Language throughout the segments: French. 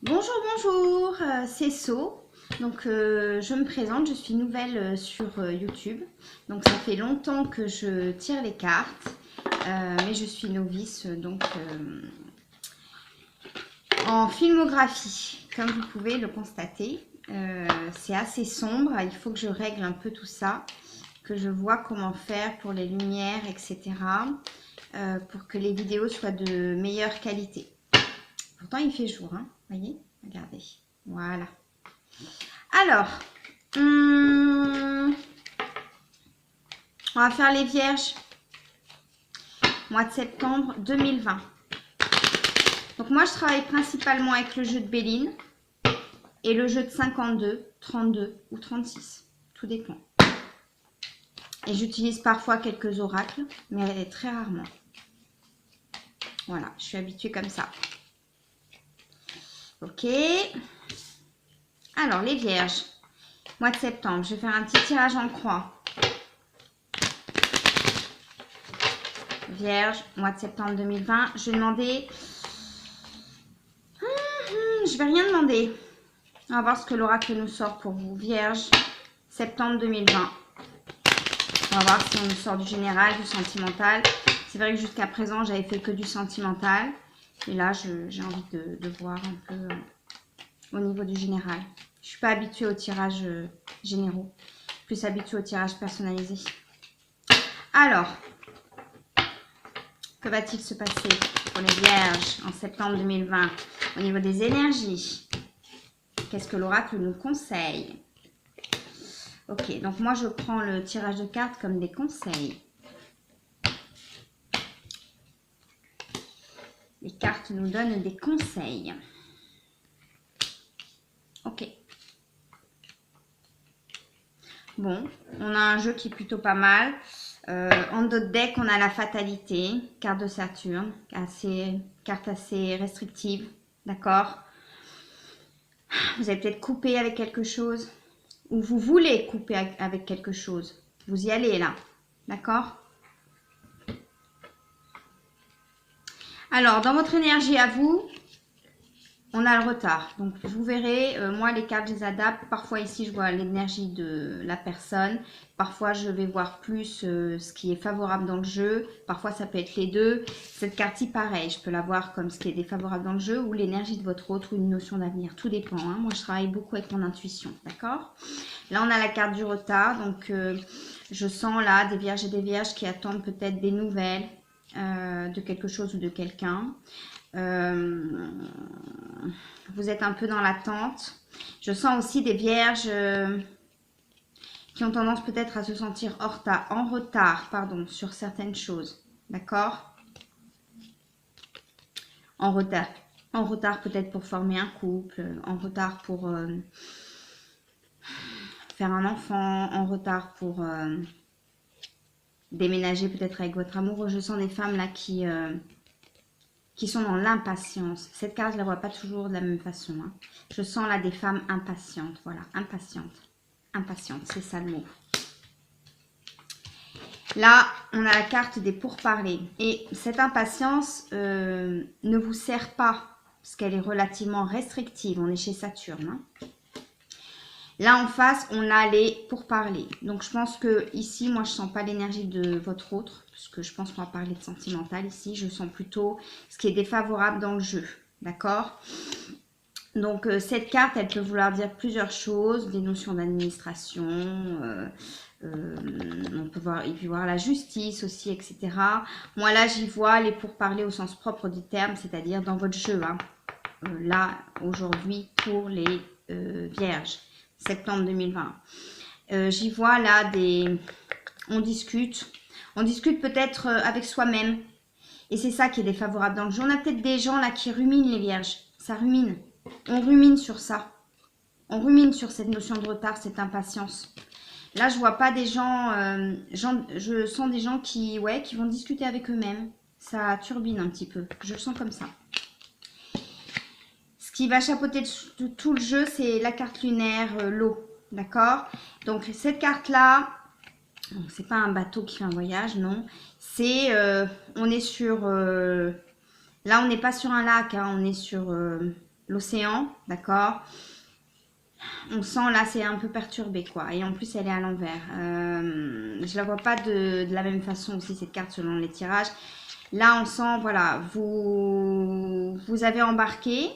Bonjour, bonjour, c'est So. Donc, je me présente, je suis nouvelle sur YouTube. Donc, ça fait longtemps que je tire les cartes, mais je suis novice en filmographie, comme vous pouvez le constater. C'est assez sombre, il faut que je règle un peu tout ça, que je vois comment faire pour les lumières, etc. Pour que les vidéos soient de meilleure qualité. Pourtant, il fait jour, hein. Voyez, regardez. Voilà. Alors, on va faire les vierges. Mois de septembre 2020. Donc, moi, je travaille principalement avec le jeu de Béline et le jeu de 52, 32 ou 36. Tout dépend. Et j'utilise parfois quelques oracles, mais très rarement. Voilà, je suis habituée comme ça. Ok. Alors, les vierges. Mois de septembre, je vais faire un petit tirage en croix. Vierge, mois de septembre 2020. Je vais demander... Je vais rien demander. On va voir ce que l'oracle nous sort pour vous. Vierge, septembre 2020. On va voir si on nous sort du général, du sentimental. C'est vrai que jusqu'à présent, j'avais fait que du sentimental. Et là, j'ai envie de voir un peu au niveau du général. Je ne suis pas habituée aux tirages généraux. Plus habituée aux tirages personnalisés. Alors, que va-t-il se passer pour les vierges en septembre 2020 au niveau des énergies? Qu'est-ce que l'oracle nous conseille? Ok, donc moi je prends le tirage de cartes comme des conseils. Les cartes nous donnent des conseils. Ok. Bon, on a un jeu qui est plutôt pas mal. En d'autres decks, on a la fatalité, carte de Saturne, carte assez restrictive, d'accord? Vous avez peut-être coupé avec quelque chose, ou vous voulez couper avec quelque chose. Vous y allez là, d'accord? Alors, dans votre énergie à vous, on a le retard. Donc, vous verrez, moi, les cartes, je les adapte. Parfois, ici, je vois l'énergie de la personne. Parfois, je vais voir plus ce qui est favorable dans le jeu. Parfois, ça peut être les deux. Cette carte-ci, pareil, je peux la voir comme ce qui est défavorable dans le jeu ou l'énergie de votre autre ou une notion d'avenir. Tout dépend. Hein. Moi, je travaille beaucoup avec mon intuition, d'accord? Là, on a la carte du retard. Donc, je sens là des vierges et des vierges qui attendent peut-être des nouvelles de quelque chose ou de quelqu'un. Vous êtes un peu dans l'attente. Je sens aussi des vierges qui ont tendance peut-être à se sentir en retard sur certaines choses. D'accord? En retard. En retard peut-être pour former un couple, en retard pour faire un enfant, en retard pour déménager peut-être avec votre amoureux. Je sens des femmes là qui sont dans l'impatience. Cette carte, je ne la vois pas toujours de la même façon. Hein. Je sens là des femmes impatientes. Voilà, impatientes. Impatientes, c'est ça le mot. Là, on a la carte des pourparlers. Et cette impatience ne vous sert pas, parce qu'elle est relativement restrictive. On est chez Saturne. Hein. Là, en face, on a les pourparlers. Donc, je pense que ici, moi, je ne sens pas l'énergie de votre autre, parce que je pense qu'on va parler de sentimental ici. Je sens plutôt ce qui est défavorable dans le jeu. D'accord? Donc, cette carte, elle peut vouloir dire plusieurs choses, des notions d'administration, on peut y voir la justice aussi, etc. Moi, là, j'y vois les pourparlers au sens propre du terme, c'est-à-dire dans votre jeu. Hein. Là, aujourd'hui, pour les vierges. Septembre 2020. J'y vois là on discute peut-être avec soi-même. Et c'est ça qui est défavorable dans le jeu. On a peut-être des gens là qui ruminent les vierges. Ça rumine. On rumine sur ça. On rumine sur cette notion de retard, cette impatience. Là, je vois pas des gens, je sens des gens qui vont discuter avec eux-mêmes. Ça turbine un petit peu. Je le sens comme ça. Ce qui va chapeauter tout le jeu, c'est la carte lunaire, l'eau. D'accord? Donc, cette carte-là, c'est pas un bateau qui fait un voyage, non. C'est, on est sur... là, on n'est pas sur un lac, hein, on est sur l'océan, d'accord? On sent là, c'est un peu perturbé, quoi. Et en plus, elle est à l'envers. Je la vois pas de la même façon aussi, cette carte, selon les tirages. Là, on sent, voilà, vous avez embarqué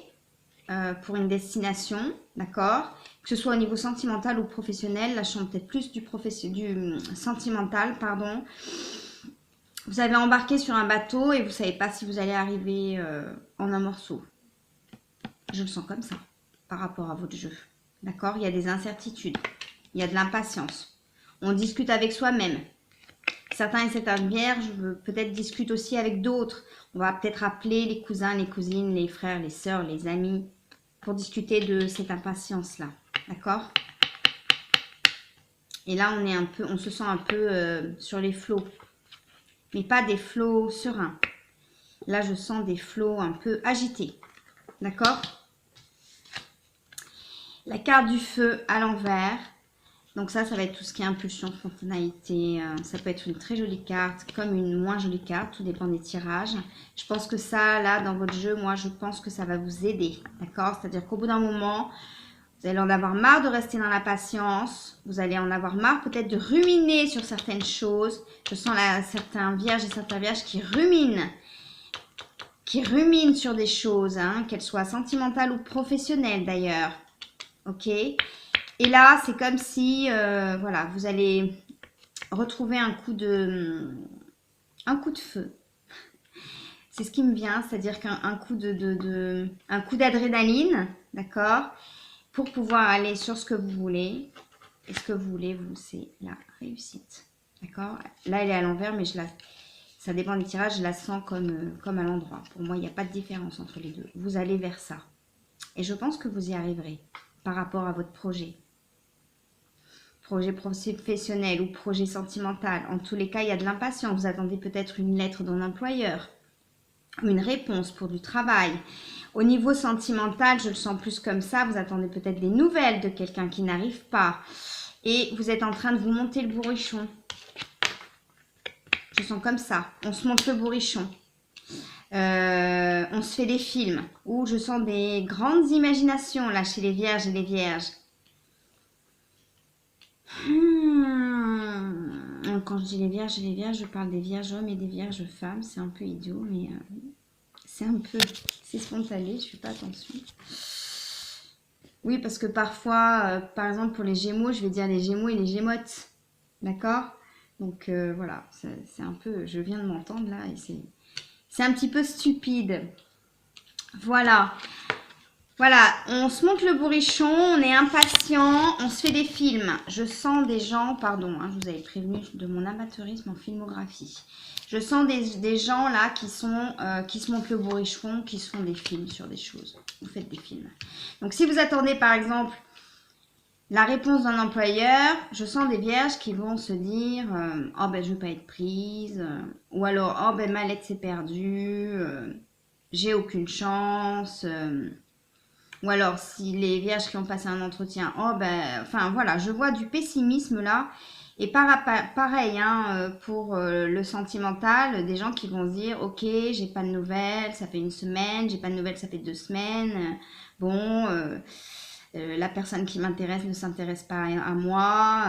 pour une destination, d'accord? Que ce soit au niveau sentimental ou professionnel. Là, je sens peut-être plus du sentimental, pardon. Vous avez embarqué sur un bateau et vous savez pas si vous allez arriver en un morceau. Je le sens comme ça, par rapport à votre jeu. D'accord? Il y a des incertitudes. Il y a de l'impatience. On discute avec soi-même. Certains et certaines vierges peut-être discutent aussi avec d'autres. On va peut-être appeler les cousins, les cousines, les frères, les sœurs, les amis pour discuter de cette impatience-là. D'accord? Et là, on se sent un peu sur les flots. Mais pas des flots sereins. Là, je sens des flots un peu agités. D'accord? La carte du feu à l'envers. Donc ça va être tout ce qui est impulsion, spontanéité. Ça peut être une très jolie carte comme une moins jolie carte. Tout dépend des tirages. Je pense que ça, là, dans votre jeu, moi, je pense que ça va vous aider. D'accord? C'est-à-dire qu'au bout d'un moment, vous allez en avoir marre de rester dans la patience. Vous allez en avoir marre peut-être de ruminer sur certaines choses. Je sens là certains vierges et certains vierges qui ruminent sur des choses, hein, qu'elles soient sentimentales ou professionnelles d'ailleurs. Ok? Et là, c'est comme si, voilà, vous allez retrouver un coup de feu. C'est ce qui me vient, c'est-à-dire qu'un coup d'adrénaline, d'accord, pour pouvoir aller sur ce que vous voulez. Et ce que vous voulez, vous, c'est la réussite, d'accord. Là, elle est à l'envers, mais ça dépend des tirages, je la sens comme à l'endroit. Pour moi, il n'y a pas de différence entre les deux. Vous allez vers ça. Et je pense que vous y arriverez par rapport à votre projet. Projet professionnel ou projet sentimental. En tous les cas, il y a de l'impatience. Vous attendez peut-être une lettre d'un employeur, une réponse pour du travail. Au niveau sentimental, je le sens plus comme ça. Vous attendez peut-être des nouvelles de quelqu'un qui n'arrive pas. Et vous êtes en train de vous monter le bourrichon. Je sens comme ça. On se monte le bourrichon. On se fait des films. Où je sens des grandes imaginations là chez les vierges et les vierges. Quand je dis les vierges, je parle des vierges hommes et des vierges femmes. C'est un peu idiot, mais c'est spontané, je fais pas attention. Oui, parce que parfois, par exemple pour les gémeaux, je vais dire les gémeaux et les gémotes. D'accord? Donc voilà, c'est un peu, je viens de m'entendre là et c'est un petit peu stupide. Voilà. Voilà, on se monte le bourrichon, on est impatient, on se fait des films. Je sens des gens, pardon, hein, je vous avais prévenu de mon amateurisme en filmographie. Je sens des gens là qui se montent le bourrichon, qui se font des films sur des choses. Vous faites des films. Donc si vous attendez par exemple la réponse d'un employeur, je sens des vierges qui vont se dire oh ben je veux pas être prise, ou alors oh ben ma lettre s'est perdue, j'ai aucune chance. Ou alors, si les vierges qui ont passé un entretien, oh ben, enfin voilà, je vois du pessimisme là. Et pareil, hein, pour le sentimental, des gens qui vont se dire, ok, j'ai pas de nouvelles, ça fait une semaine, j'ai pas de nouvelles, ça fait 2 semaines. Bon, la personne qui m'intéresse ne s'intéresse pas à moi.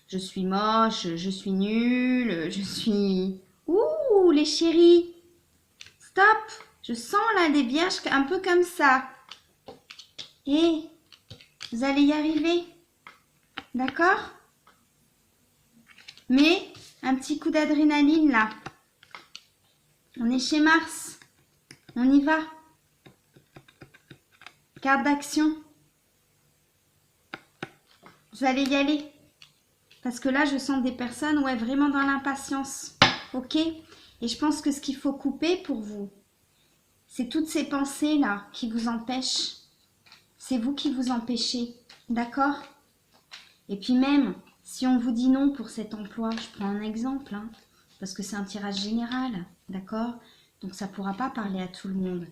Je suis moche, je suis nulle, je suis... Ouh, les chéris, stop! Je sens là des vierges un peu comme ça. Et vous allez y arriver. D'accord? Mais un petit coup d'adrénaline là. On est chez Mars. On y va. Carte d'action. Vous allez y aller. Parce que là, je sens des personnes, ouais, vraiment dans l'impatience. Ok? Et je pense que ce qu'il faut couper pour vous, c'est toutes ces pensées là qui vous empêchent. C'est vous qui vous empêchez. D'accord? Et puis même, si on vous dit non pour cet emploi, je prends un exemple, hein, parce que c'est un tirage général, d'accord? Donc ça ne pourra pas parler à tout le monde.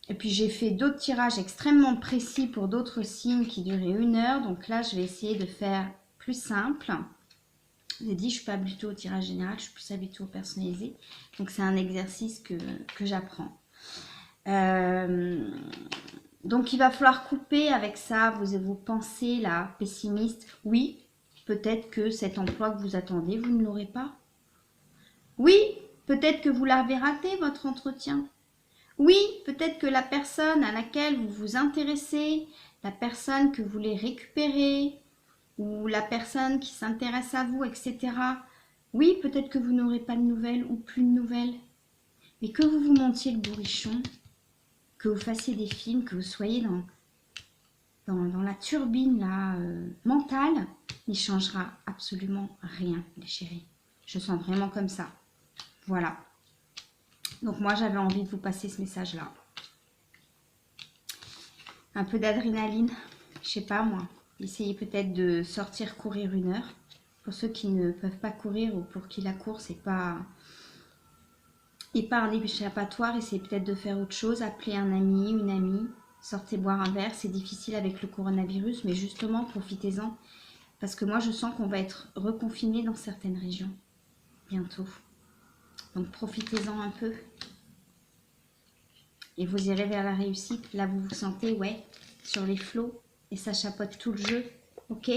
Et puis j'ai fait d'autres tirages extrêmement précis pour d'autres signes qui duraient 1 heure. Donc là, je vais essayer de faire plus simple. Je vous ai dit, je ne suis pas habituée au tirage général, je suis plus habituée au personnalisé. Donc c'est un exercice que j'apprends. Donc il va falloir couper avec ça, vos pensées là, pessimistes. Oui, peut-être que cet emploi que vous attendez, vous ne l'aurez pas. Oui, peut-être que vous l'avez raté, votre entretien. Oui, peut-être que la personne à laquelle vous vous intéressez, la personne que vous voulez récupérer, ou la personne qui s'intéresse à vous, etc. Oui, peut-être que vous n'aurez pas de nouvelles ou plus de nouvelles. Mais que vous vous montiez le bourrichon, que vous fassiez des films, que vous soyez dans la turbine là, mentale, n'y changera absolument rien, les chéris. Je sens vraiment comme ça. Voilà. Donc moi, j'avais envie de vous passer ce message-là. Un peu d'adrénaline, je sais pas moi. Essayez peut-être de sortir courir 1 heure. Pour ceux qui ne peuvent pas courir ou pour qui la course n'est pas un échappatoire, essayez peut-être de faire autre chose. Appelez un ami, une amie. Sortez boire un verre. C'est difficile avec le coronavirus, mais justement, profitez-en. Parce que moi, je sens qu'on va être reconfiné dans certaines régions bientôt. Donc, profitez-en un peu. Et vous irez vers la réussite. Là, vous vous sentez, ouais, sur les flots. Et ça chapeaute tout le jeu. Ok?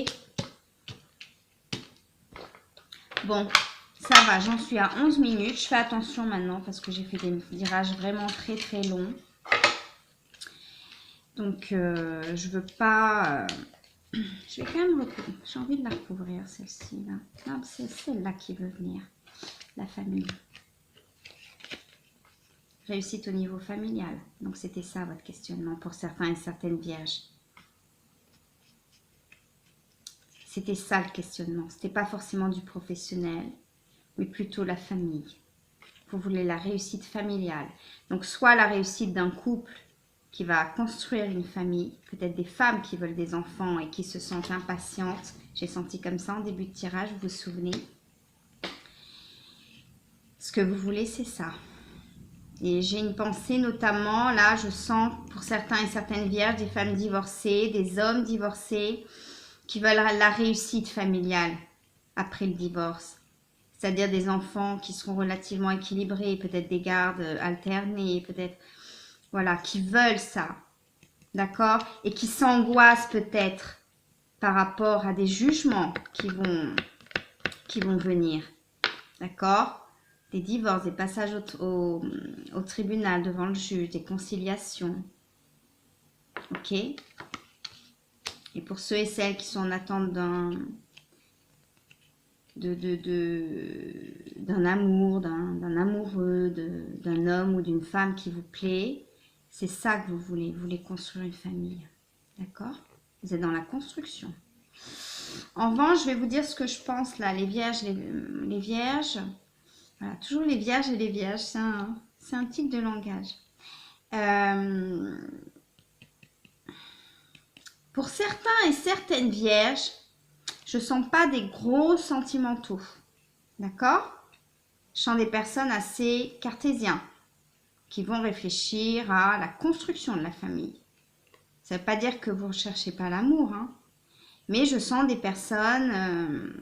Bon, ça va. J'en suis à 11 minutes. Je fais attention maintenant parce que j'ai fait des virages vraiment très, très longs. Donc, je veux pas... je vais quand même recouvrir. J'ai envie de la recouvrir, celle-ci. Non, c'est celle-là qui veut venir. La famille. Réussite au niveau familial. Donc, c'était ça votre questionnement pour certains et certaines vierges. C'était ça le questionnement. C'était pas forcément du professionnel, mais plutôt la famille. Vous voulez la réussite familiale. Donc, soit la réussite d'un couple qui va construire une famille, peut-être des femmes qui veulent des enfants et qui se sentent impatientes. J'ai senti comme ça en début de tirage, vous vous souvenez. Ce que vous voulez, c'est ça. Et j'ai une pensée notamment, là, je sens pour certains et certaines vierges, des femmes divorcées, des hommes divorcés qui veulent la réussite familiale après le divorce. C'est-à-dire des enfants qui seront relativement équilibrés, peut-être des gardes alternés, peut-être, voilà, qui veulent ça, d'accord? Et qui s'angoissent peut-être par rapport à des jugements qui vont venir, d'accord? Des divorces, des passages au tribunal devant le juge, des conciliations. Ok? Et pour ceux et celles qui sont en attente d'un amour, d'un amoureux, d'un homme ou d'une femme qui vous plaît, c'est ça que vous voulez. Vous voulez construire une famille. D'accord? Vous êtes dans la construction. En revanche, je vais vous dire ce que je pense là. Les vierges, les vierges... Voilà, toujours les vierges et les vierges, c'est un type de langage. Pour certains et certaines vierges, je ne sens pas des gros sentimentaux. D'accord? Je sens des personnes assez cartésiens qui vont réfléchir à la construction de la famille. Ça ne veut pas dire que vous ne recherchez pas l'amour, hein, mais je sens des personnes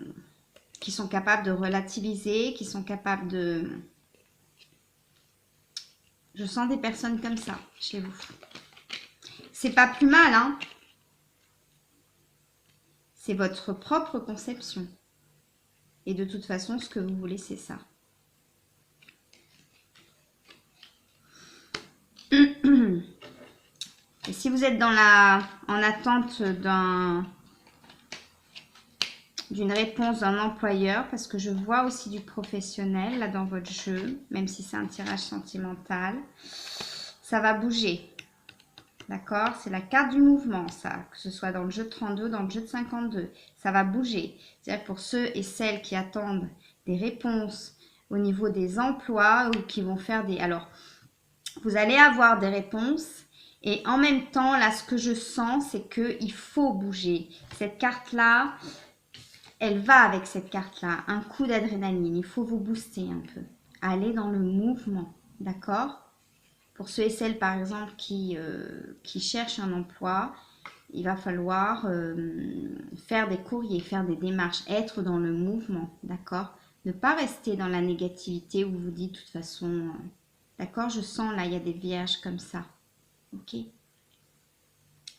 qui sont capables de relativiser, qui sont capables de... Je sens des personnes comme ça chez vous. C'est pas plus mal, hein. C'est votre propre conception. Et de toute façon, ce que vous voulez, c'est ça. Et si vous êtes en attente d'une réponse d'un employeur, parce que je vois aussi du professionnel là dans votre jeu, même si c'est un tirage sentimental, ça va bouger. D'accord? C'est la carte du mouvement, ça. Que ce soit dans le jeu de 32, dans le jeu de 52. Ça va bouger. C'est-à-dire pour ceux et celles qui attendent des réponses au niveau des emplois ou qui vont faire des... Alors, vous allez avoir des réponses et en même temps, là, ce que je sens, c'est qu'il faut bouger. Cette carte-là, elle va avec cette carte-là. Un coup d'adrénaline. Il faut vous booster un peu. Aller dans le mouvement. D'accord? Pour ceux et celles, par exemple, qui cherchent un emploi, il va falloir faire des courriers, faire des démarches, être dans le mouvement, d'accord? Ne pas rester dans la négativité où vous vous dites, de toute façon, D'accord? Je sens là, il y a des vierges comme ça. Ok?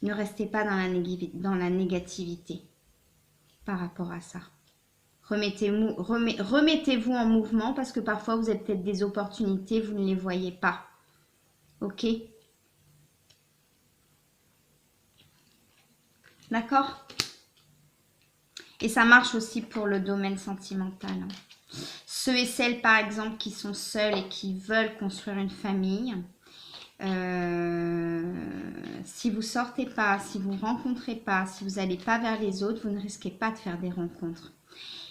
Ne restez pas dans la négativité par rapport à ça. Remettez-vous en mouvement parce que parfois vous avez peut-être des opportunités, vous ne les voyez pas. Ok? D'accord? Et ça marche aussi pour le domaine sentimental. Ceux et celles, par exemple, qui sont seuls et qui veulent construire une famille, si vous sortez pas, si vous rencontrez pas, si vous n'allez pas vers les autres, vous ne risquez pas de faire des rencontres.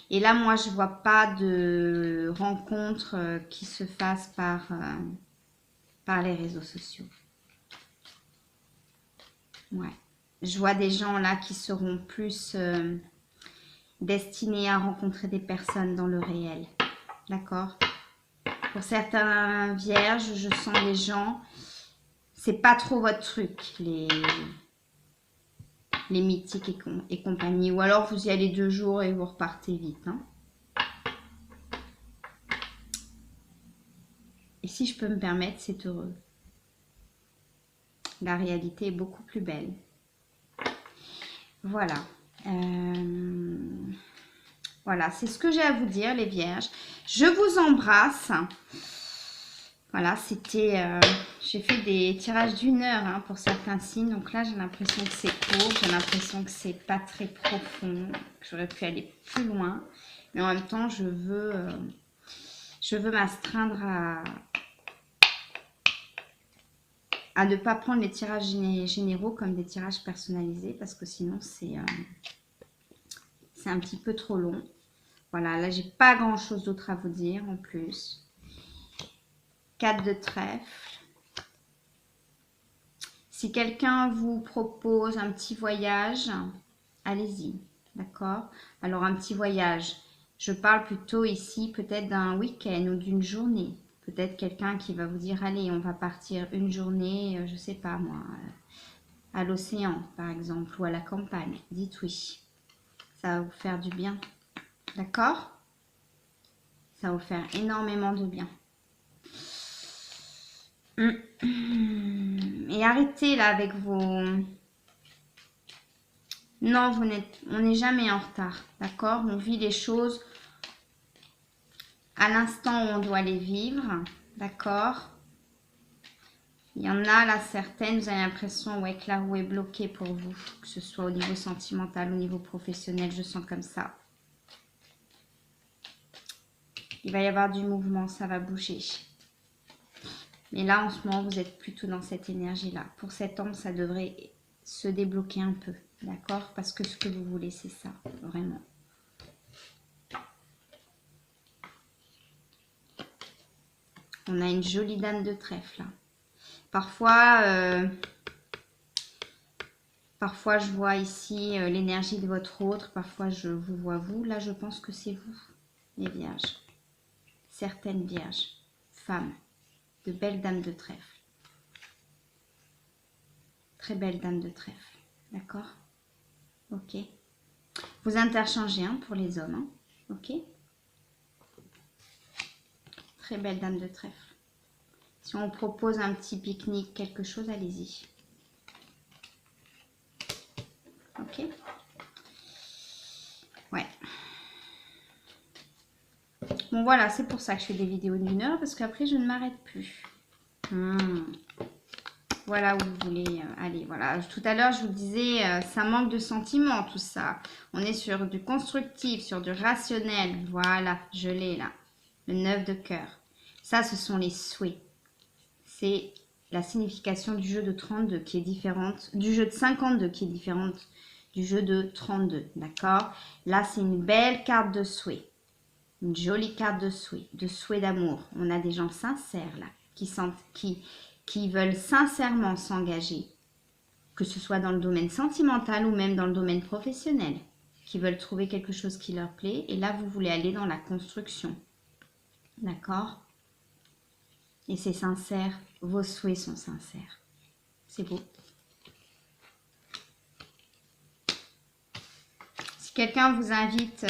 Et là, moi, je vois pas de rencontres qui se fassent par les réseaux sociaux. Ouais. Je vois des gens là qui seront plus destinés à rencontrer des personnes dans le réel. D'accord? Pour certains vierges, je sens des gens, c'est pas trop votre truc, les mythiques et compagnie. Ou alors vous y allez 2 jours et vous repartez vite. Hein. Et si je peux me permettre, c'est heureux. La réalité est beaucoup plus belle. Voilà. Voilà, c'est ce que j'ai à vous dire, les vierges. Je vous embrasse. Voilà, c'était... j'ai fait des tirages d'1 heure hein, pour certains signes. Donc là, j'ai l'impression que c'est court. J'ai l'impression que c'est pas très profond. Que j'aurais pu aller plus loin. Mais en même temps, je veux m'astreindre à ne pas prendre les tirages généraux comme des tirages personnalisés. Parce que sinon, c'est un petit peu trop long. Voilà, là, j'ai pas grand-chose d'autre à vous dire en plus. 4 de trèfle. Si quelqu'un vous propose un petit voyage, allez-y, d'accord? Alors, un petit voyage, je parle plutôt ici peut-être d'un week-end ou d'une journée. Peut-être quelqu'un qui va vous dire, allez, on va partir une journée, je sais pas moi, à l'océan par exemple, ou à la campagne. Dites oui, ça va vous faire du bien, d'accord? Ça va vous faire énormément de bien. Et arrêtez là avec vos... Non, on n'est jamais en retard, d'accord? On vit les choses à l'instant où on doit les vivre, d'accord? Il y en a là certaines, vous avez l'impression ouais, que la roue est bloquée pour vous, que ce soit au niveau sentimental, au niveau professionnel, je sens comme ça. Il va y avoir du mouvement, ça va bouger. Mais là, en ce moment, vous êtes plutôt dans cette énergie-là. Pour cet homme, ça devrait se débloquer un peu, d'accord? Parce que ce que vous voulez, c'est ça, vraiment. On a une jolie dame de trèfle, là. Parfois, je vois ici l'énergie de votre autre. Parfois, je vous vois vous. Là, je pense que c'est vous, les vierges. Certaines vierges, femmes, de belles dames de trèfle. Très belles dames de trèfle. D'accord? Ok. Vous interchangez hein, pour les hommes. Hein, ok? Très belle dame de trèfle. Si on propose un petit pique-nique, quelque chose, allez-y. Ok? Ouais. Bon, voilà, c'est pour ça que je fais des vidéos d'1 heure, parce qu'après, je ne m'arrête plus. Voilà où vous voulez aller. Voilà. Tout à l'heure, je vous disais, ça manque de sentiments, tout ça. On est sur du constructif, sur du rationnel. Voilà, je l'ai là. Le 9 de cœur. Ça, ce sont les souhaits. C'est la signification du jeu de 32 qui est différente, du jeu de 52 qui est différente du jeu de 32. D'accord? Là, c'est une belle carte de souhait. Une jolie carte de souhait d'amour. On a des gens sincères là, qui veulent sincèrement s'engager, que ce soit dans le domaine sentimental ou même dans le domaine professionnel, qui veulent trouver quelque chose qui leur plaît. Et là, vous voulez aller dans la construction. D'accord? Et c'est sincère, vos souhaits sont sincères. C'est beau. Si quelqu'un vous invite,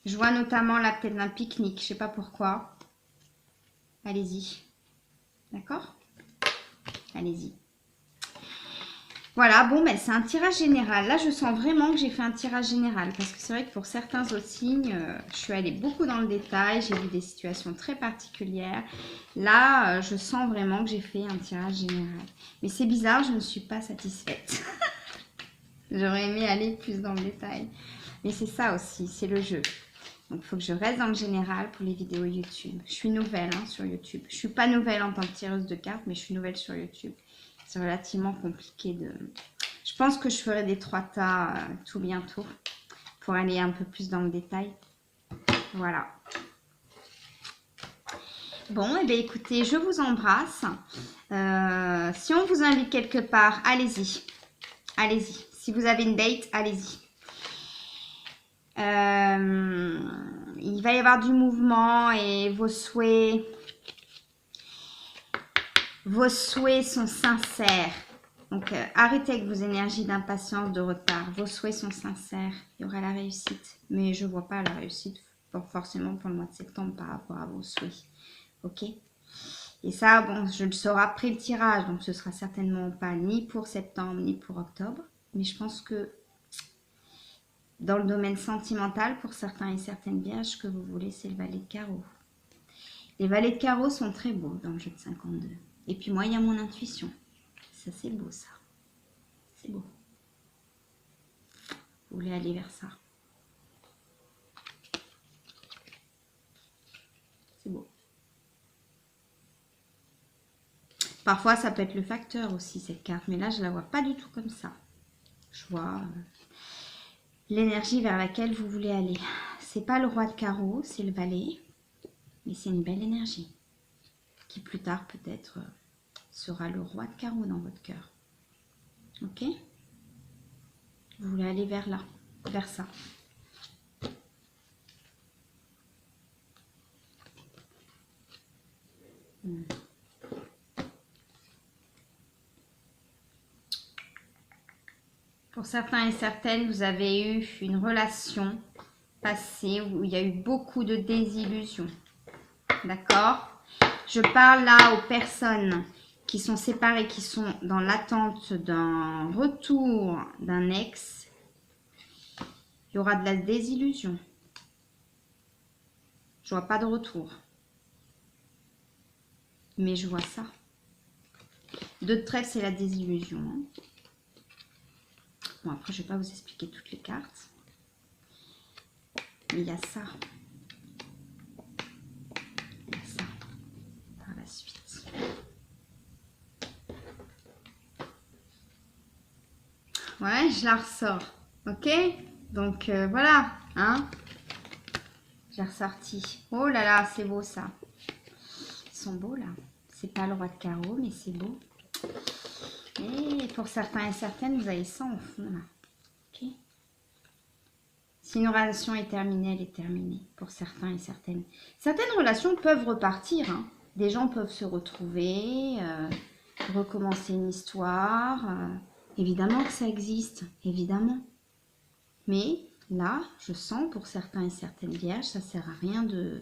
je vois notamment là peut-être un pique-nique, je ne sais pas pourquoi. allez-y. D'accord? Allez-y. Voilà, bon, ben, c'est un tirage général. Là, je sens vraiment que j'ai fait un tirage général. Parce que c'est vrai que pour certains autres signes, je suis allée beaucoup dans le détail. J'ai vu des situations très particulières. Là, je sens vraiment que j'ai fait un tirage général. Mais c'est bizarre, je ne suis pas satisfaite. J'aurais aimé aller plus dans le détail. Mais c'est ça aussi, c'est le jeu. Donc, il faut que je reste dans le général pour les vidéos YouTube. Je suis nouvelle sur YouTube. Je ne suis pas nouvelle en tant que tireuse de cartes, mais je suis nouvelle sur YouTube. C'est relativement compliqué de... Je pense que je ferai des 3 tas tout bientôt pour aller un peu plus dans le détail. Voilà. Bon, et bien écoutez, je vous embrasse. Si on vous invite quelque part, allez-y. Allez-y. Si vous avez une date, allez-y. Il va y avoir du mouvement et vos souhaits sont sincères. Donc, arrêtez avec vos énergies d'impatience, de retard. Vos souhaits sont sincères. Il y aura la réussite. Mais je ne vois pas la réussite forcément pour le mois de septembre par rapport à vos souhaits. Ok? Et ça, bon, je le saurai après le tirage. Donc, ce sera certainement pas ni pour septembre, ni pour octobre. Mais je pense que dans le domaine sentimental, pour certains et certaines vierges, ce que vous voulez, c'est le valet de carreau. Les valets de carreau sont très beaux dans le jeu de 52. Et puis moi, il y a mon intuition. Ça, c'est beau, ça. C'est beau. Vous voulez aller vers ça. C'est beau. Parfois, ça peut être le facteur aussi, cette carte. Mais là, je ne la vois pas du tout comme ça. Je vois l'énergie vers laquelle vous voulez aller. C'est pas le roi de carreau, c'est le valet. Mais c'est une belle énergie. Qui plus tard, peut-être, sera le roi de carreau dans votre cœur. Ok? Vous voulez aller vers là, vers ça. Pour certains et certaines, vous avez eu une relation passée où il y a eu beaucoup de désillusions. D'accord? Je parle là aux personnes qui sont séparées, qui sont dans l'attente d'un retour d'un ex. Il y aura de la désillusion. Je vois pas de retour. Mais je vois ça. Deux de trèfle, c'est la désillusion. Hein. Bon, après, je ne vais pas vous expliquer toutes les cartes. Mais il y a ça. Il y a ça. Par la suite. Ouais, je la ressors. Ok? Donc, voilà. Hein? J'ai ressorti. Oh là là, c'est beau ça. Ils sont beaux là. C'est pas le roi de carreau, mais c'est beau. Et pour certains et certaines, vous avez ça en fond là. Ok? Si une relation est terminée, elle est terminée. Pour certains et certaines. Certaines relations peuvent repartir. Hein. Des gens peuvent se retrouver, recommencer une histoire. Évidemment que ça existe. Évidemment. Mais là, je sens pour certains et certaines vierges, ça ne sert à rien de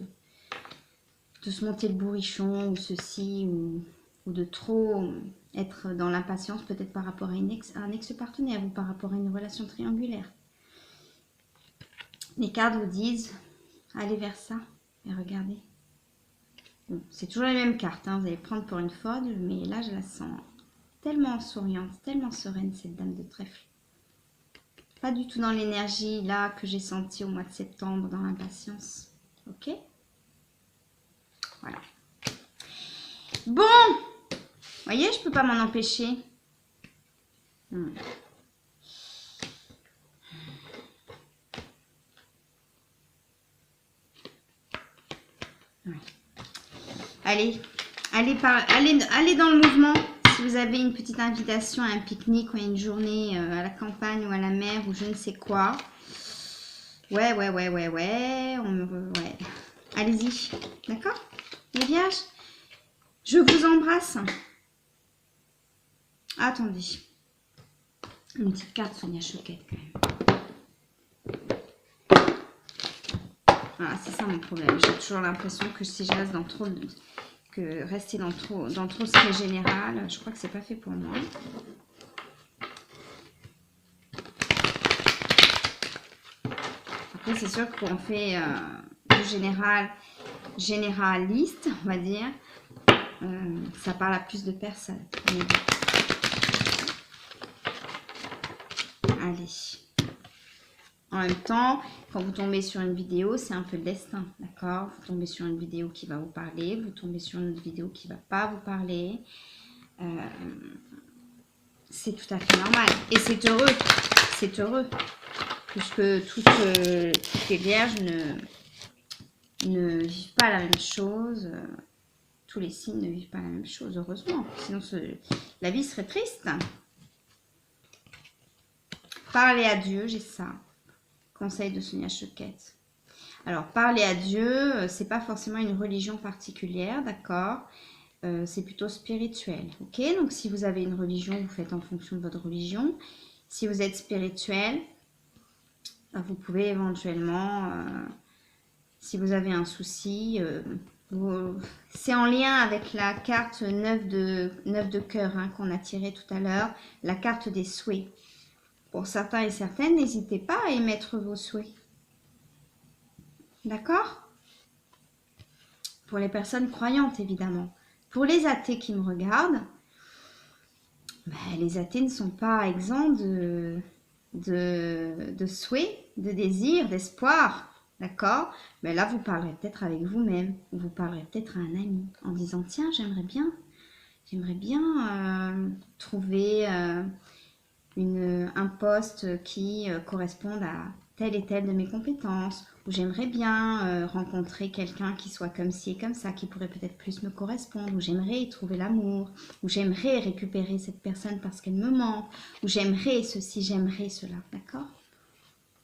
se monter le bourrichon ou ceci ou de trop être dans l'impatience peut-être par rapport à un ex-partenaire ou par rapport à une relation triangulaire. Les cartes vous disent, allez vers ça et regardez. Bon, c'est toujours les mêmes cartes, hein, vous allez prendre pour une folle, mais là je la sens tellement souriante, tellement sereine cette dame de trèfle. Pas du tout dans l'énergie là que j'ai sentie au mois de septembre, dans l'impatience. Ok? Voilà. Bon! Vous voyez, je ne peux pas m'en empêcher. Ouais. Allez dans le mouvement. Si vous avez une petite invitation à un pique-nique ou à une journée à la campagne ou à la mer ou je ne sais quoi. Ouais. Allez-y. D'accord? Les vierges, je vous embrasse. Attendez. Une petite carte Sonia Choquette quand même. Voilà, c'est ça mon problème. J'ai toujours l'impression que si je reste dans trop de... que rester dans trop ce qui est général, je crois que c'est pas fait pour moi. Après, c'est sûr qu'on fait du généraliste, on va dire. Ça parle à plus de personnes. Allez. En même temps, quand vous tombez sur une vidéo, c'est un peu le destin, d'accord? Vous tombez sur une vidéo qui va vous parler, vous tombez sur une vidéo qui ne va pas vous parler. C'est tout à fait normal. Et c'est heureux. C'est heureux. Puisque toutes les vierges ne vivent pas la même chose. Tous les signes ne vivent pas la même chose, heureusement. Sinon, la vie serait triste. Parler à Dieu, j'ai ça. Conseil de Sonia Choquette. Alors, parler à Dieu, c'est pas forcément une religion particulière, d'accord? C'est plutôt spirituel, ok? Donc, si vous avez une religion, vous faites en fonction de votre religion. Si vous êtes spirituel, vous pouvez éventuellement, si vous avez un souci, c'est en lien avec la carte 9 de cœur hein, qu'on a tiré tout à l'heure, la carte des souhaits. Pour certains et certaines, n'hésitez pas à émettre vos souhaits. D'accord? Pour les personnes croyantes, évidemment. Pour les athées qui me regardent, les athées ne sont pas exempts de souhaits, de désirs, d'espoir. D'accord? Mais là, vous parlerez peut-être avec vous-même. Ou vous parlerez peut-être à un ami en disant, tiens, j'aimerais bien trouver un poste qui corresponde à telle et telle de mes compétences, ou j'aimerais bien rencontrer quelqu'un qui soit comme ci et comme ça, qui pourrait peut-être plus me correspondre, ou j'aimerais y trouver l'amour, ou j'aimerais récupérer cette personne parce qu'elle me manque, ou j'aimerais ceci, j'aimerais cela, d'accord?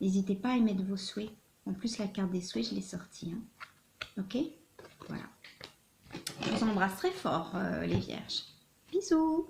N'hésitez pas à émettre vos souhaits. En plus, la carte des souhaits, je l'ai sortie. Hein. Ok? Voilà. Je vous embrasse très fort, les vierges. Bisous!